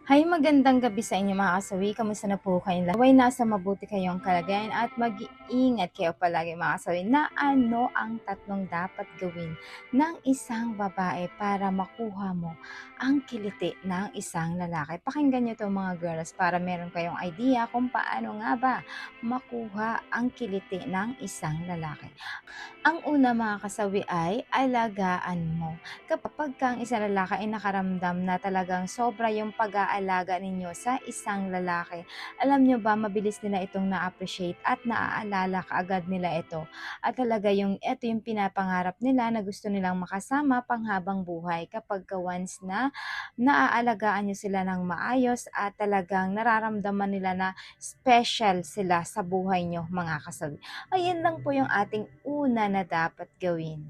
Hay, magandang gabi sa inyo mga kasawi. Kamusta na po kayong lahat? Naway nasa mabuti kayong kalagayan at mag-iingat kayo palagi mga kasawi na ano ang tatlong dapat gawin ng isang babae para makuha mo ang kiliti ng isang lalaki. Pakinggan nyo to mga girls para meron kayong idea kung paano nga ba makuha ang kiliti ng isang lalaki. Ang una mga kasawi ay alagaan mo. Kapag kang isang lalaki ay nakaramdam na talagang sobra yung pag-aalaga ninyo sa isang lalaki, alam nyo ba mabilis nila itong na-appreciate at naaalala kaagad nila ito. At talaga ito yung pinapangarap nila na gusto nilang makasama panghabang buhay kapag once na naaalagaan nyo sila ng maayos at talagang nararamdaman nila na special sila sa buhay nyo mga kasawi. Ayan lang po yung ating una na dapat gawin.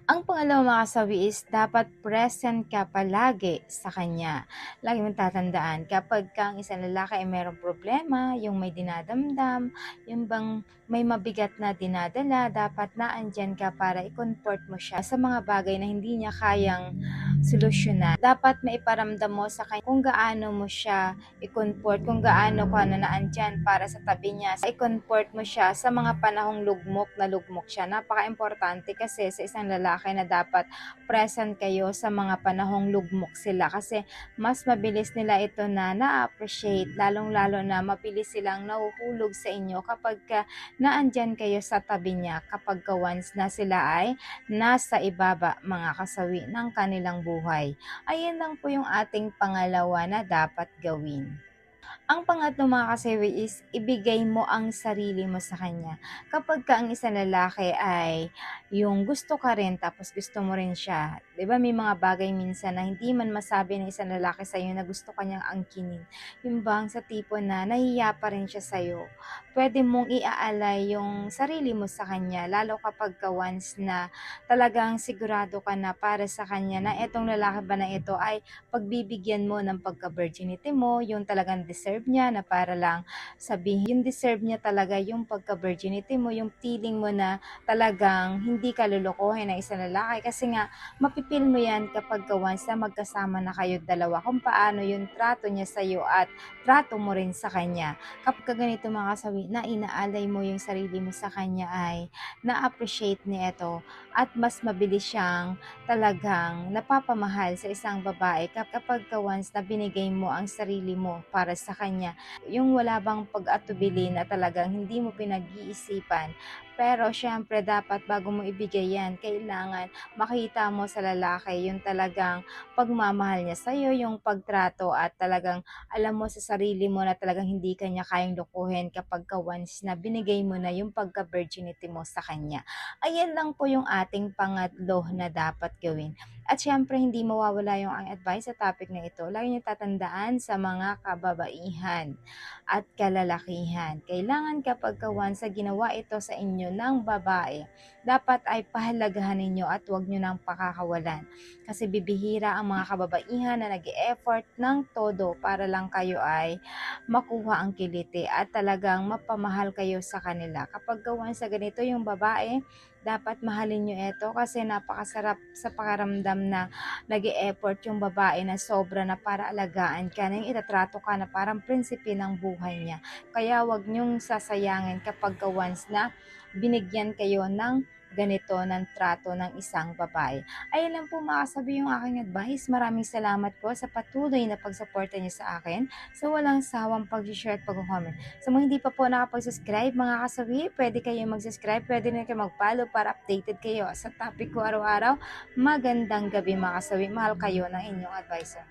Ang pangalawang mga kasawi is dapat present ka palagi sa kanya. Lagi mong tatandaan, kapag kang isang lalaki ay mayroong problema, yung may dinadamdam, yung bang may mabigat na dinadala, dapat naandyan ka para i-comfort mo siya sa mga bagay na hindi niya kayang solusyonan. Dapat maiparamdam mo sa kanya kung gaano mo siya i-comfort, kung gaano ka na naandyan para sa tabi niya. I-comfort mo siya sa mga panahong lugmok na lugmok siya. Napaka-importante kasi sa isang lalaki na dapat present kayo sa mga panahong lugmok sila kasi mas mabilis nila ito na na-appreciate, lalong-lalo na mabilis silang nahuhulog sa inyo kapag naandyan kayo sa tabi niya, kapag once na sila ay nasa ibaba mga kasawi ng kanilang buhay. Ayan lang po yung ating pangalawa na dapat gawin. Ang pangatlo mga kasewi is ibigay mo ang sarili mo sa kanya. Kapag ka ang isang lalaki ay yung gusto ka rin tapos gusto mo rin siya, 'di ba may mga bagay minsan na hindi man masabi ng isang lalaki sa iyo na gusto kanyang angkinin. Yung bang sa tipo na nahihiya pa rin siya sa iyo. Pwede mong iaalay yung sarili mo sa kanya lalo kapag ka once na talagang sigurado ka na para sa kanya na etong lalaki ba na ito ay pagbibigyan mo ng pagka-virginity mo, yung talagang deserve niya na para lang sabihin, yung deserve niya talaga yung pagka-virginity mo, yung feeling mo na talagang hindi ka lulukohin ng isang lalaki kasi nga mapipil mo yan kapag once na magkasama na kayo dalawa kung paano yung trato niya sa iyo at trato mo rin sa kanya. Kapag ganito mga kasawi na inaalay mo yung sarili mo sa kanya ay na-appreciate niya ito at mas mabilis siyang talagang napapamahal sa isang babae kapag once na binigay mo ang sarili mo para sa kanya. Yung wala bang pag-atubili na talagang hindi mo pinag-iisipan. Pero syempre dapat bago mo ibigay yan, kailangan makita mo sa lalaki yung talagang pagmamahal niya sa'yo, yung pagtrato at talagang alam mo sa sarili mo na talagang hindi kanya kayang lukuhin kapag once na binigay mo na yung pagka-virginity mo sa kanya. Ayan lang po yung ating pangatlo na dapat gawin. At syempre hindi mawawala yung ang advice sa topic na ito. Lagi niyo tatandaan sa mga kababaihan at kalalakihan. Kailangan kapag once sa ginawa ito sa inyo ng babae, dapat ay pahalagahan ninyo at huwag nyo nang pakakawalan. Kasi bibihira ang mga kababaihan na nag-e-effort ng todo para lang kayo ay makuha ang kiliti at talagang mapamahal kayo sa kanila. Kapag once sa ganito yung babae, dapat mahalin nyo ito kasi napakasarap sa pakaramdam na nag-e-effort yung babae na sobra na para alagaan ka, na yung itatrato ka na parang prinsipe ng buhay niya. Kaya wag nyong sasayangin kapag once na binigyan kayo ng ganito ng trato ng isang babae. Ayun lang po makasabi yung aking advice. Maraming salamat po sa patuloy na pagsuporta niyo sa akin, sa walang sawang pag-share at pag-comment. Sa mga hindi pa po nakapag-subscribe mga kasawi, pwede kayo mag-subscribe, pwede rin kayo mag-follow para updated kayo sa topic ko araw-araw. Magandang gabi mga kasawi, mahal kayo ng inyong advisor.